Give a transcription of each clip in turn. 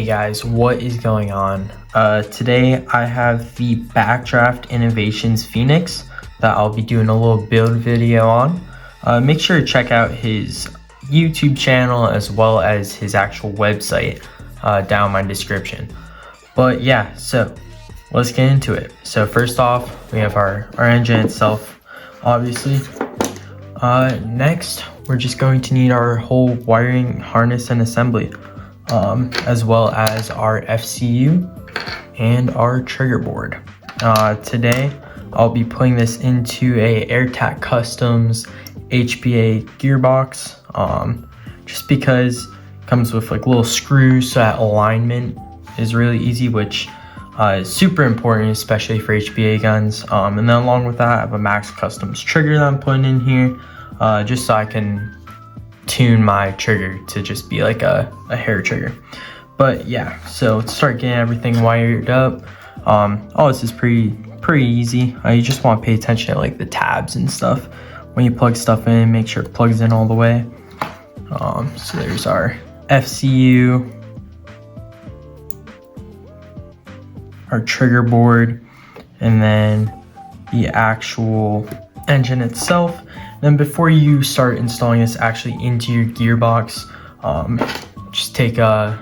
guys, what is going on? Today I have the Backdraft Innovations Pheonix that I'll be doing a little build video on. Make sure to check out his YouTube channel as well as his actual website down in my description. But yeah, so let's get into it. So first off, we have our engine itself, obviously. Next, we're just going to need our whole wiring harness and assembly, as well as our FCU and our trigger board. Today, I'll be putting this into a AirTac Customs HPA gearbox, just because it comes with like little screws, so that alignment is really easy, which is super important, especially for HPA guns. And then along with that, I have a Max Customs trigger that I'm putting in here, just so I can tune my trigger to just be like a hair trigger. But yeah, so let's start getting everything wired up. All this is pretty easy. You just want to pay attention to like the tabs and stuff when you plug stuff in. Make sure it plugs in all the way. So there's our FCU, our trigger board, and then the actual engine itself. Then before you start installing this actually into your gearbox, just take a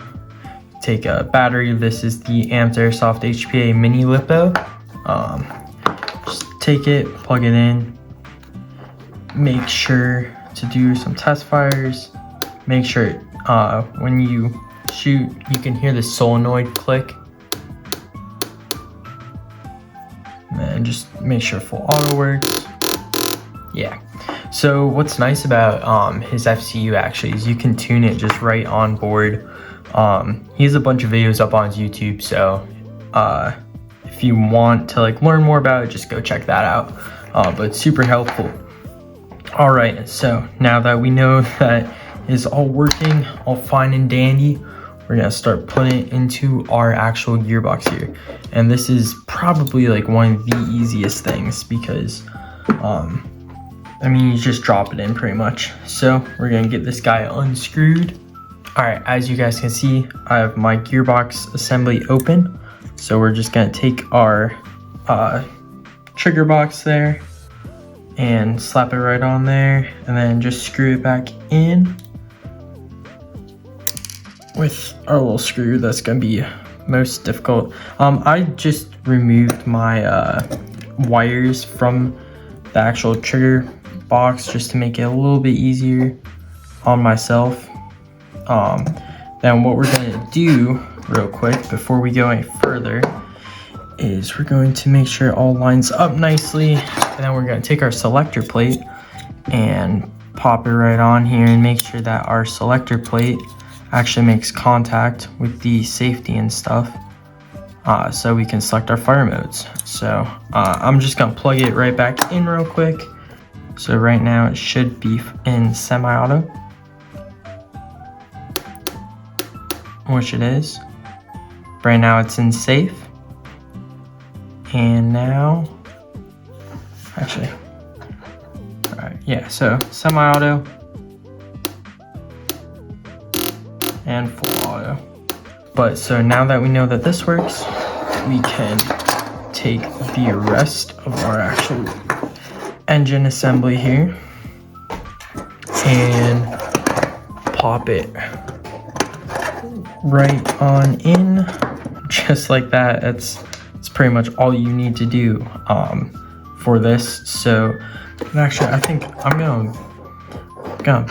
battery. This is the Airsoft HPA mini lipo. Just take it, plug it in, make sure to do some test fires. Make sure when you shoot, you can hear the solenoid click. And just make sure full auto works. Yeah. So what's nice about his FCU actually is you can tune it just right on board. He has a bunch of videos up on his YouTube, so if you want to like learn more about it, just go check that out. But it's super helpful. All right, so now that we know that it's all working, all fine and dandy, we're gonna start putting it into our actual gearbox here. And this is probably like one of the easiest things because, I mean, you just drop it in pretty much. So we're gonna get this guy unscrewed. All right, as you guys can see, I have my gearbox assembly open. So we're just gonna take our trigger box there and slap it right on there, and then just screw it back in with our little screw. That's gonna be most difficult. I just removed my wires from the actual trigger box just to make it a little bit easier on myself. Then what we're gonna do real quick before we go any further is we're going to make sure it all lines up nicely, and then we're gonna take our selector plate and pop it right on here and make sure that our selector plate actually makes contact with the safety and stuff, so we can select our fire modes. So I'm just gonna plug it right back in real quick. So right now it should be in semi-auto, which it is. Right now it's in safe. And now, actually, all right, yeah, so semi-auto and full auto. But so now that we know that this works, we can take the rest of our actual engine assembly here and pop it right on in, just like that. It's pretty much all you need to do for this. So actually, I think I'm gonna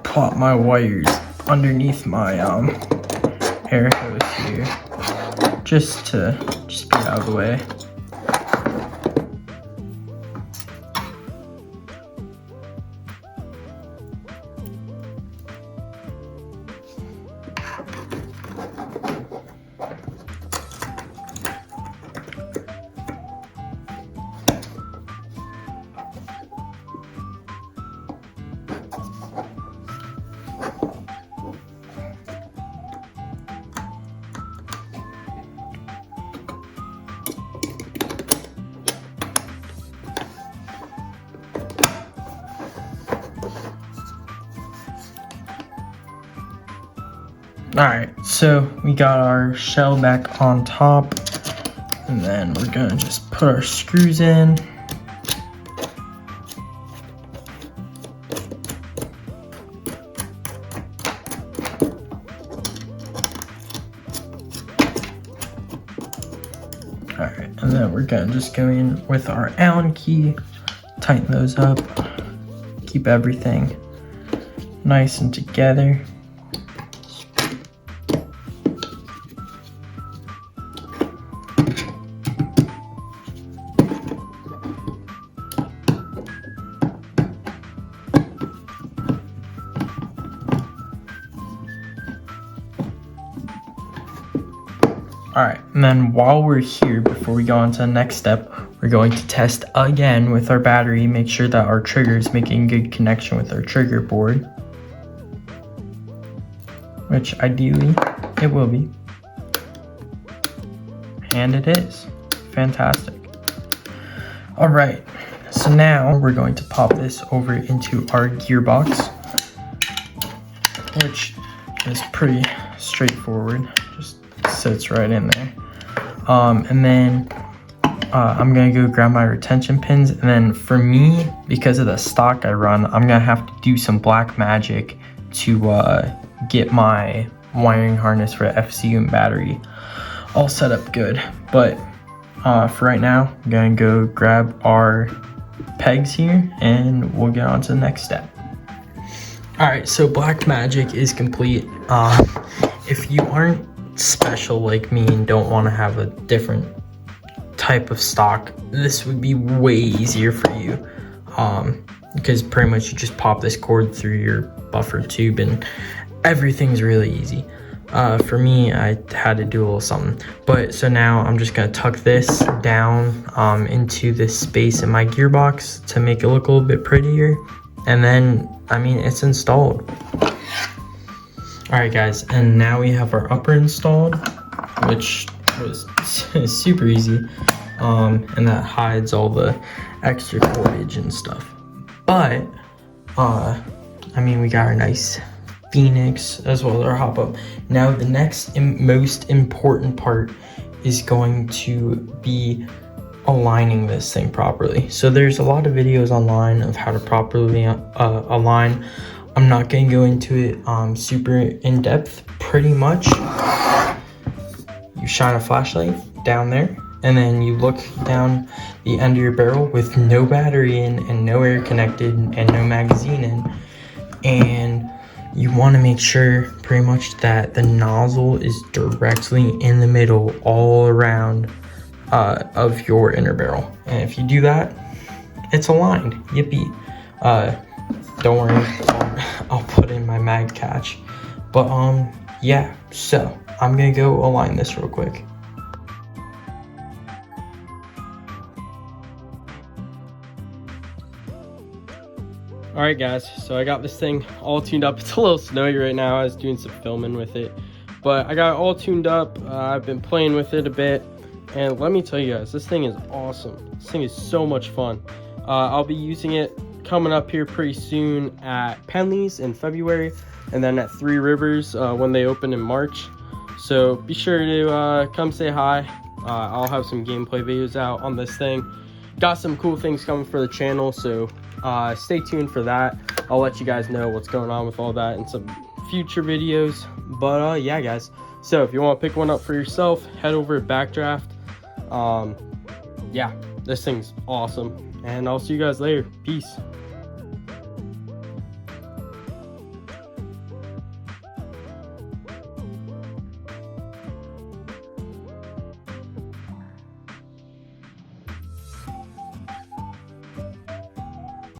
plop my wires underneath my air hose here, just to be out of the way. Alright, so we got our shell back on top, and then we're gonna just put our screws in. Alright, and then we're gonna just go in with our Allen key, tighten those up, keep everything nice and together. Alright, and then while we're here, before we go on to the next step, we're going to test again with our battery, make sure that our trigger is making good connection with our trigger board, which ideally it will be. And it is. Fantastic. Alright, so now we're going to pop this over into our gearbox, which is pretty straightforward. Just sits right in there. And then I'm gonna go grab my retention pins, and then for me, because of the stock I run, I'm gonna have to do some black magic to get my wiring harness for FCU and battery all set up good. But for right now, I'm gonna go grab our pegs here and we'll get on to the next step. Alright, so black magic is complete. If you aren't special like me and don't want to have a different type of stock, this would be way easier for you, because pretty much you just pop this cord through your buffer tube and everything's really easy. For me, I had to do a little something, but so now I'm just gonna tuck this down into this space in my gearbox to make it look a little bit prettier, and then I mean it's installed. Alright guys, and now we have our upper installed, which was super easy, and that hides all the extra cordage and stuff. But, I mean, we got our nice Pheonix as well as our hop up. Now the next most important part is going to be aligning this thing properly. So there's a lot of videos online of how to properly align. I'm not going to go into it super in depth. Pretty much you shine a flashlight down there, and then you look down the end of your barrel with no battery in and no air connected and no magazine in, and you want to make sure pretty much that the nozzle is directly in the middle all around of your inner barrel. And if you do that, it's aligned. Yippee. Don't worry, I'll put in my mag catch. But yeah, so I'm gonna go align this real quick. Alright guys, so I got this thing all tuned up. It's a little snowy right now. I was doing some filming with it, but I got it all tuned up. I've been playing with it a bit, and let me tell you guys, this thing is awesome. This thing is so much fun. I'll be using it coming up here pretty soon at Penley's in February, and then at Three Rivers when they open in March. So be sure to come say hi. I'll have some gameplay videos out on this thing. Got some cool things coming for the channel, so stay tuned for that. I'll let you guys know what's going on with all that in some future videos. But yeah guys, so if you want to pick one up for yourself, head over to Backdraft. Yeah, this thing's awesome, and I'll see you guys later. Peace.